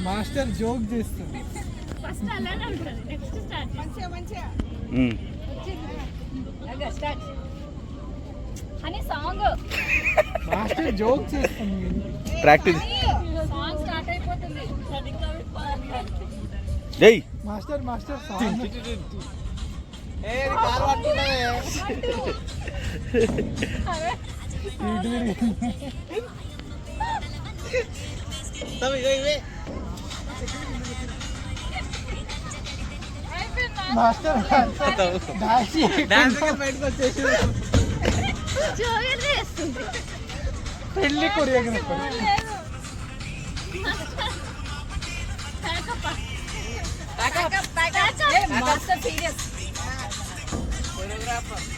Master joke చేస్తుంది. Master joke చేస్తుంది. Practice జై మాస్టర్ మాస్టర్ మాస్టర్ బయటకు వచ్చేసి పెళ్లి కొరియోగ్రాఫర్.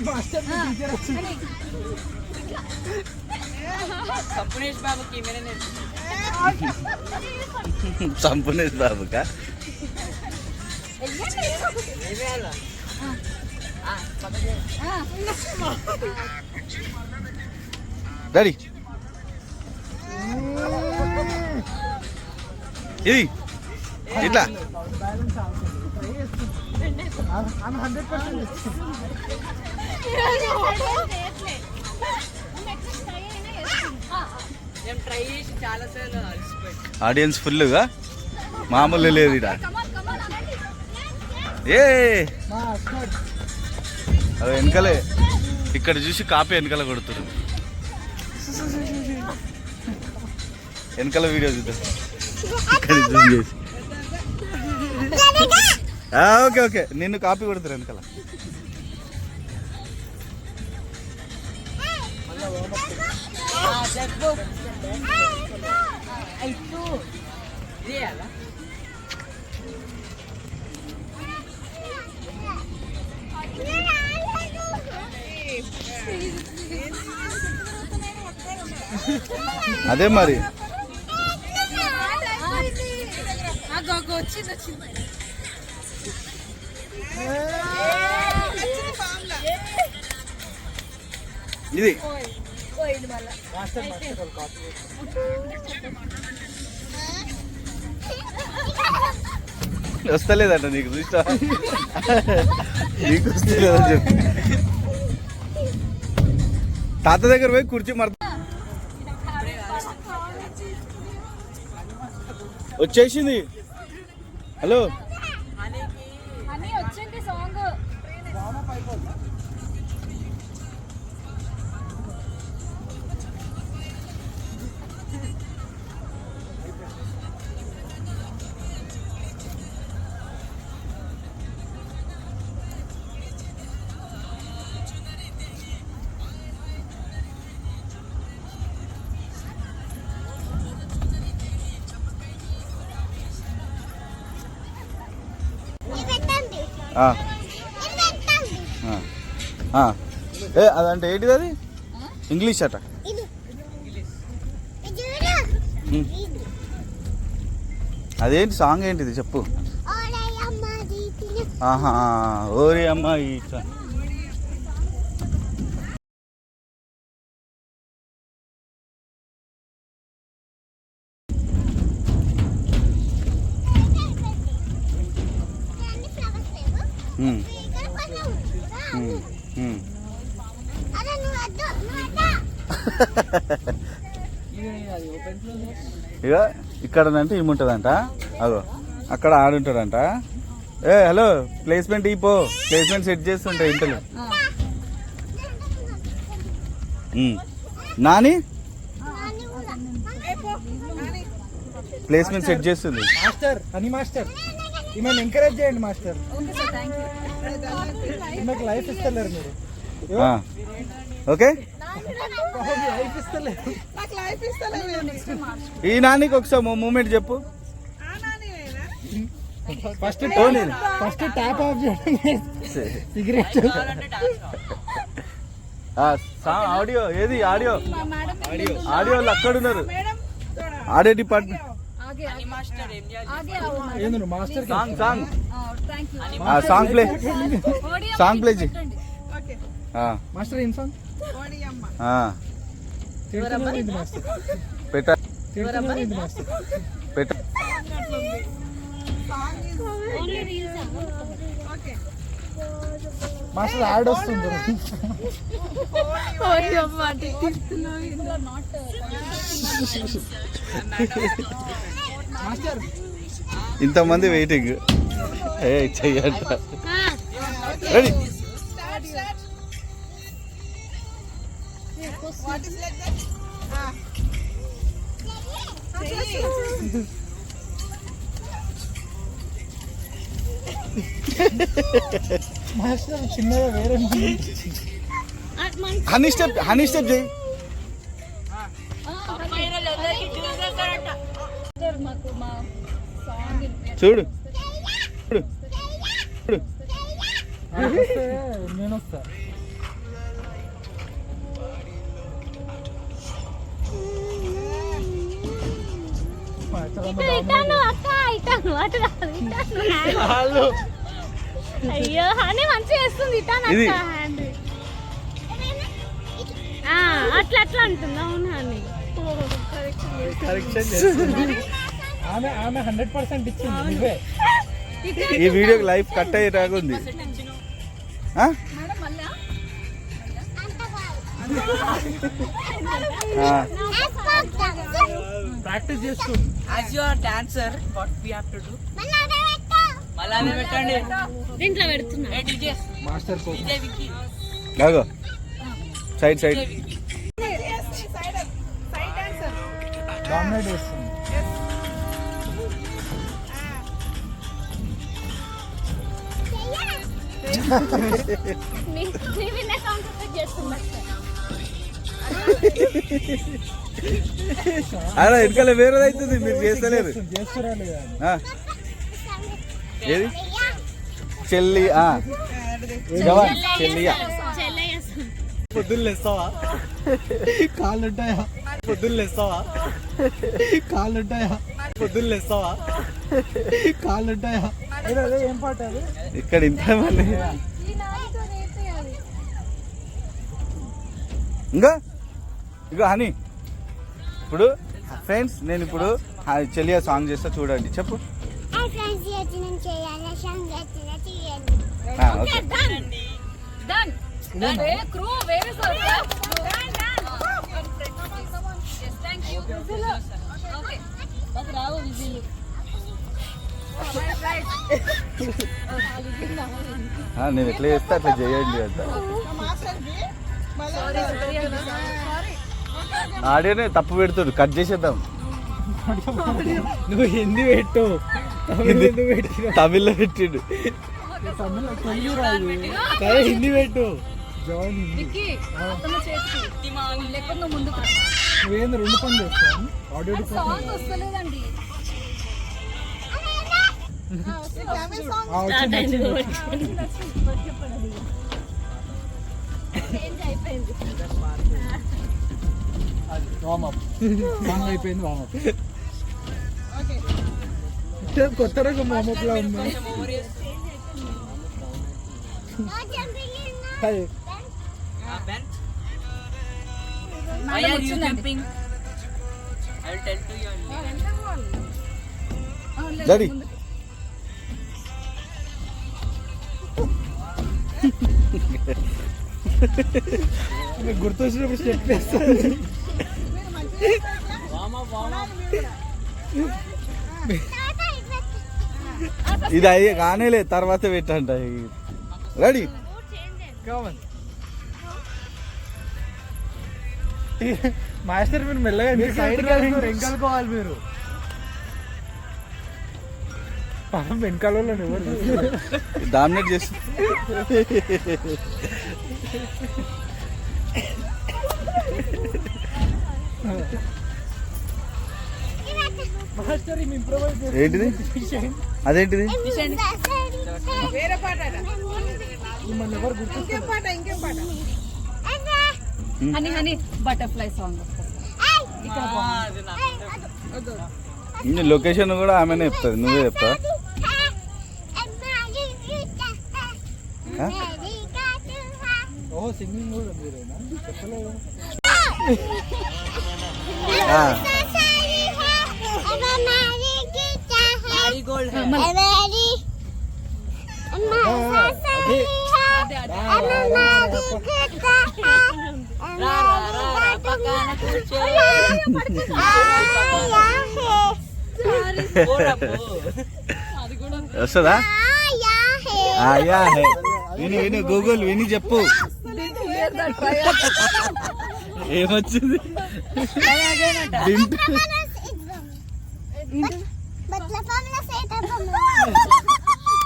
మాస్టర్ టీచర్ వచ్చింది. సంపూర్ణేష్ బాబుకి సంపూర్ణేష్ బాబుకా డాడీ ఇది ఇట్లా 100% ట్రై చేసి చాలా సార్లు అలసిపోయి ఆడియన్స్ ఫుల్గా మామూలు లేదు ఇడ. ఏ అవి వెనకలే ఇక్కడ చూసి కాపీ వెనకాల కొడుతున్నారు. వెనకాల వీడియో చూద్దాం ఇక్కడ జూమ్ చేసి. ఓకే ఓకే నిన్ను కాపీ కొడతారు వెనకాల. అదే మరి ఇది వస్తలేదంట నీకు చూస్తా నీకు వస్తలేదని చెప్పి తాత దగ్గర పోయి కుర్చీ మర్త వచ్చేసింది. హలో అదంటే ఏంటిది? అది ఇంగ్లీష్ అట. అదేంటి సాంగ్ ఏంటిది చెప్పు. ఆహా ఓరి అమ్మ ఈ ఇక ఇక్కడనంటే ఇమ్ముంటుందంట. అదో అక్కడ ఆడుంటాడంట. హలో ప్లేస్మెంట్ ఇపో ప్లేస్మెంట్ సెట్ చేస్తుంటా ఇంటలు. నాని ప్లేస్మెంట్ సెట్ చేస్తుంది. మాస్టర్ అని మాస్టర్ ఈమెను ఎంకరేజ్ చేయండి మాస్టర్. ఈమెకు లైఫ్ ఇస్తలేరు మీరు. ఓకే లైఫ్ ఇస్తలేరు. ఈ నానికి ఒకసారి మూమెంట్ చెప్పు. ఫస్ట్ ట్యాప్ ఆఫ్ చేయండి. సిగరెట్ ఆడియో ఏది ఆడియో ఆడియోలు అక్కడ ఉన్నారు. Audio department master song play master ఏం సాంగ్ తిడుతున్నది మాస్టర్. పెట్ట తిడుతున్నది మాస్టర్. పెట్ట మాస్టర్ యాడ్ వస్తుంది. మాస్టర్ ఇంతమంది వెయిటింగ్. చెయ్యంట. రెడీ. మాస్టర్ చిన్నగా వేరే హనీ స్టెప్ చేయి. చూడు చూడు చూడు. నేను వస్తా. అయ్యో హనీ మంచిగా చేస్తుంది ఇటాను ఇది. అక్క హ్యాండ్ అట్లా అట్లా అంటుంది. అవును హనీ కరెక్షన్ చేస్తుంది. ఆమె 100% ఇచ్చింది. నువ్వే ఈ వీడియోకి లైఫ్ కట్ అయ్యేలాగా ఉంది. ప్రాక్టీస్ చేస్తుంది. As you are dancer what we have to do మళ్ళా అదే పెట్టండి. దీంట్లో పెడుతున్నా. ఏ డీజే మాస్టర్ డీజే విక్కీ లాగో సైడ్ సైడ్. డామినేట్ చేస్తుంది. అలా వెనకాల వేరేది అవుతుంది. మీరు చేస్తలేరు. చేస్తురాలి ఏది చెల్లి జవాన్ చెల్లియా. పొద్దున్న లేస్తావా? కాళ్ళు ఉంటాయా? పొద్దున్న లేస్తావా? కాళ్ళు ఉంటాయా? పొద్దున్న లేస్తావా? కాళ్ళు ఉంటాయా? అదే ఏం పాట అది? ఇక్కడ ఇంతమంది. ఇంకా ఇగో హనీ. ఇప్పుడు ఫ్రెండ్స్ నేను ఇప్పుడు చెల్లియా సాంగ్ చేస్తా చూడండి. చెప్పు. ఓకే నేను ఎట్లా చేస్తా అట్లా చేయండి అంట. ఆడియోనే తప్పు పెడుతుంది. కట్ చేసేద్దాం. నువ్వు హిందీ పెట్టు. తమిళ్లో పెట్టిండు. సరే హిందీ పెట్టు. జవాన్ హిందీ. నువ్వేంది 2 పనులు చేస్తావు? ఆడియో వామప్ సాంగ్ అయిపోయింది. వామప్ కొత్త రకం వామప్ లా ఉంది. Why are you jumping? I will tell to you only. Daddy గుర్తొచ్చినప్పుడు స్టెప్ వేస్తాను. ఇది అయ్యే కానేలే తర్వాత పెట్టంట. రెడీ. మాస్టర్ మీరు మెల్లగా సైడ్ వెనకాలుకోవాలి. మీరు పాపం వెనకాల ఎవరు డామినేట్ చేసి మాస్టర్ ఇంప్రూవైజ్ ఏంటిది? అదేంటిది? వేరే పాట మిమ్మల్ని ఎవరు గుర్తు honey honey butterfly song. Location కూడా ఆమెనే చెప్తుంది. నువ్వే చెప్తా. ఓ సింగింగ్ కూడా మీరేనా? చెప్పలేదు. Marigold है. रा पकाना कुछ. వస్తుందా ఆయా హే విని విని గూగుల్ విని చెప్పు ఏమొచ్చింది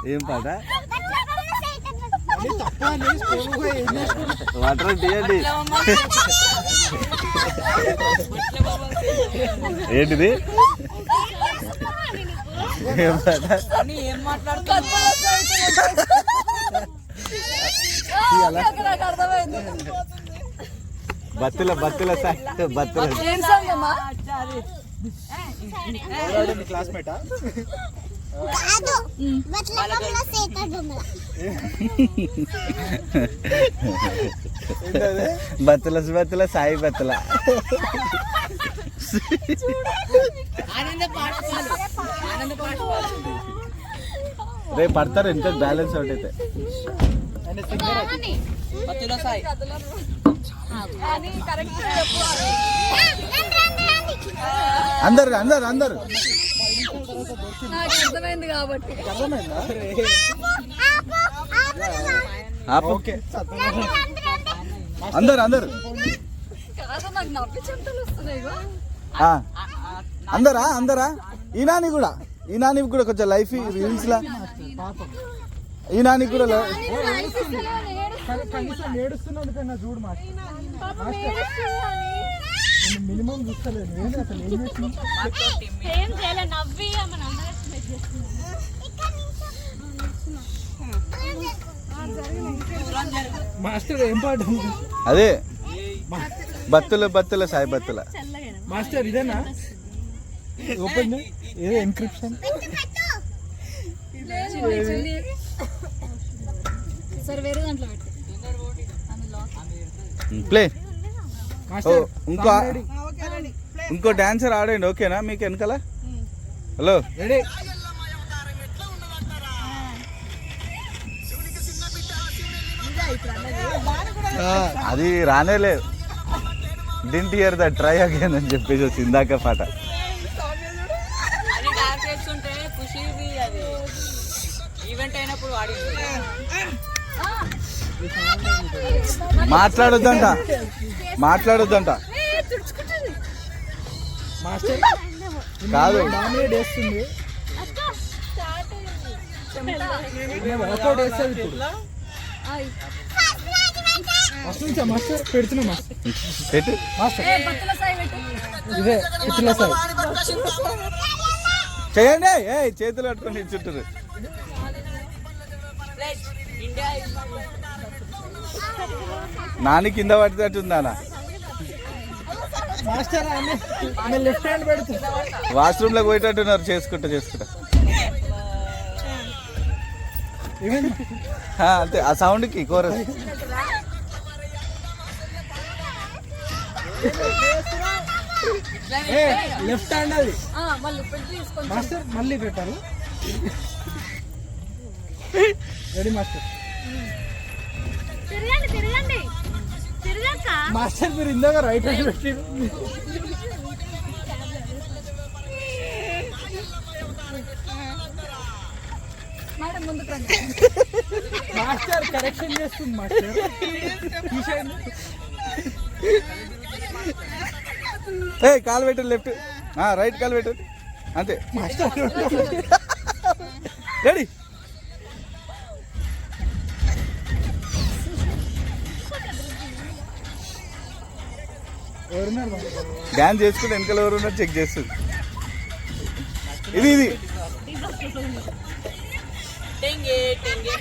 ఏం పాట వాటర్ తీయండి ఏంటిది ఏం పాట ఏం మాట్లాడుతున్నా బత్తుల బత్తుల బత్తుల క్లాస్మేటా బత్తుల బత్తుల సాయి బత్తుల ఆనంద పాఠశాల ఆనంద పాఠశాల రేపు పడతారు ఎంత బ్యాలెన్స్ అవుట్ అయితే పత్తుల సాయి అందరు అందరు అందరు అర్థమైంది కాబట్టి ఓకే అందరు అందరు నాకు నవ్వి చెంతలు వస్తున్నాయి అందరా అందరా ఈనాని కూడా కొంచెం లైఫ్ రీల్స్ లా ఈనాని కూడా కనీసం ఏడుస్తున్నాడు కన్నా చూడు మినిమం చూస్తలేదు నేను అసలు ఏం చేస్తున్నా ఏం చేయలే నవ్వి మన మాస్టర్ ఏం పాట అదే బత్తుల బత్తుల సాయి బత్తుల మాస్టర్ ఇదేనా ఓపెన్ ఏదో ఎన్క్రిప్షన్ సరే వేరే దాంట్లో పెట్టు ప్లే మాస్టర్ ఇంకో డాన్సర్ ఆడండి ఓకేనా మీకు వెనకాల హలో రెడీ అది రానేలేదు didn't hear the try again అని చెప్పేసి వచ్చి ఇందాక పాట అది డాన్స్ చేస్తుంటే ఖుషీది అది ఈవెంట్ అయినప్పుడు వాడింది మాట్లాడొద్దంట మాస్టర్ కాదు డామినేట్ చేస్తుంది వర్కౌట్ వేస్తుంది ఇప్పుడు ఫస్ట్ నుంచి మాస్టర్ పెడుతున్నా మాస్టర్ పెట్టు మాస్టర్ ఇదే ఇట్లా సార్ చేయండి చేతులు పట్టుకొని చుట్టూ ఇండియా నాని కింద పడినట్టుందానా మాస్టర్ ఆమె లెఫ్ట్ హ్యాండ్ పెడుతుంది వాష్రూమ్ లోకి పోయేటట్టున్నారు చేసుకుంటా అంతే ఆ సౌండ్ కి కోరస్ లెఫ్ట్ హ్యాండ్ అది మాస్టర్ మళ్ళీ పెట్టాలి రెడీ మాస్టర్ తిరగండి మాస్టర్ మీరు ఇందాక రైట్ హ్యాండ్ పెట్టి మాస్టర్ కరెక్షన్ చేస్తుంది మాస్టర్ కాలు పెట్టు లెఫ్ట్ రైట్ కాలు పెట్టు అంతే మాస్టర్ రెడీ ఎవరున్నారు డ్యాన్స్ చేసుకుంటే వెనకాల ఎవరు ఉన్నారు చెక్ చేస్తుంది ఇది టెంగే టెంగే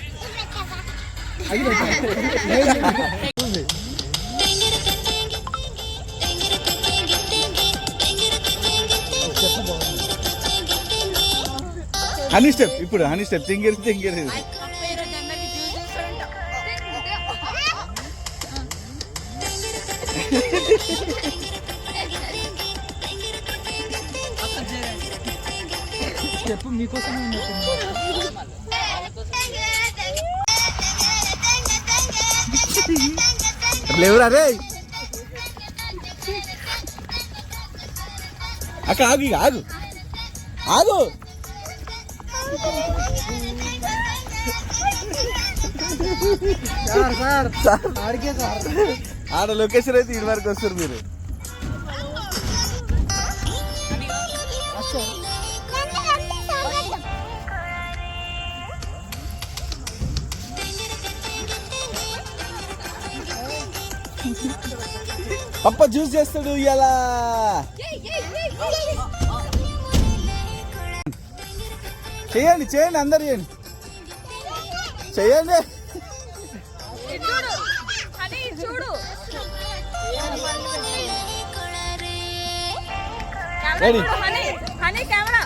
హనీ స్టెప్ ఇప్పుడు హనీ స్టెప్ తింగేరి చెప్పు మీకోసమే ఉంది లేవురా రే అక్క ఆగు ఇక ఆగు ఆగు సార్ సార్ ఆడికే సార్ ఆడ లొకేషన్ అయితే ఇటు వరకు వస్తారు మీరు పప్ప జ్యూస్ చేస్తాడు ఇలా చేయండి చేయండి అందరు చేయండి చేయండి చూడు రెడీ హనీ కెమెరా